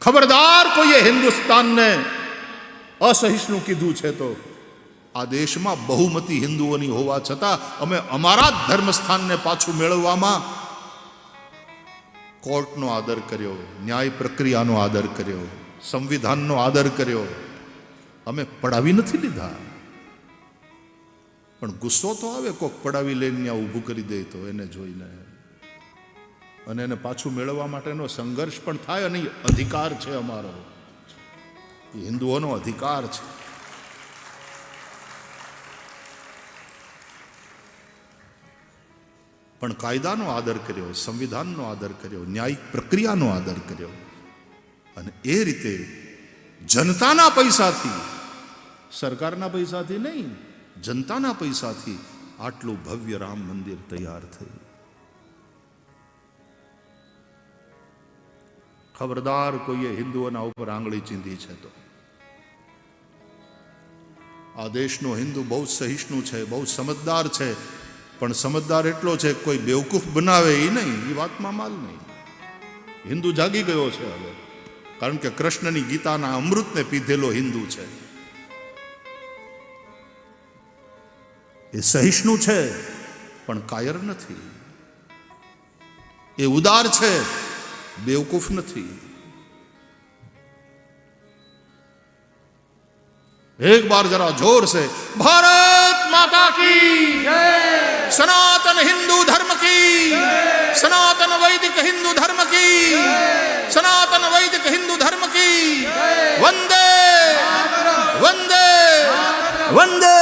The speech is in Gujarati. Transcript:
ખબરદાર કોઈએ હિન્દુસ્તાનને અસહિષ્ણુ કીધું છે તો આ દેશમાં બહુમતી હિન્દુઓની હોવા છતાં અમે અમારા જ ધર્મસ્થાનને પાછું મેળવવામાં કોર્ટનો આદર કર્યો, ન્યાય પ્રક્રિયાનો આદર કર્યો, સંવિધાનનો આદર કર્યો. અમે પડાવી નથી લીધા. પણ ગુસ્સો તો આવે કોક પડાવી લઈને ત્યાં ઊભું કરી દે તો એને જોઈને, અને એને પાછું મેળવવા માટેનો સંઘર્ષ પણ થાય. અને અધિકાર છે અમારો, એ હિન્દુઓનો અધિકાર છે. પણ કાયદાનો આદર કર્યો, સંવિધાનનો આદર કર્યો, ન્યાયિક પ્રક્રિયાનો આદર કર્યો. અને એ રીતે જનતાના પૈસાથી, સરકારના પૈસાથી નહીં, જનતાના પૈસાથી આટલું ભવ્ય રામ મંદિર તૈયાર થયું. ખબરદાર કોઈએ હિન્દુઓના ઉપર આંગળી ચીંધી છે તો. આ દેશનો હિન્દુ બહુ સહિષ્ણુ છે, બહુ સમજદાર છે. પણ સમજદાર એટલો છે કોઈ બેવકૂફ બનાવે એ નહીં, એ વાતમાં માલ નહીં. હિન્દુ જાગી ગયો છે હવે, કારણ કે કૃષ્ણની ગીતાના અમૃતને પીધેલો હિન્દુ છે. એ સહિષ્ણુ છે પણ કાયર નથી. એ ઉદાર છે, બેવકૂફ નથી. एक बार जरा जोर से भारत माता की जय, सनातन हिंदू धर्म की जय, सनातन वैदिक हिंदू धर्म की जय, सनातन वैदिक हिंदू धर्म की जय, वंदे वंदे वंदे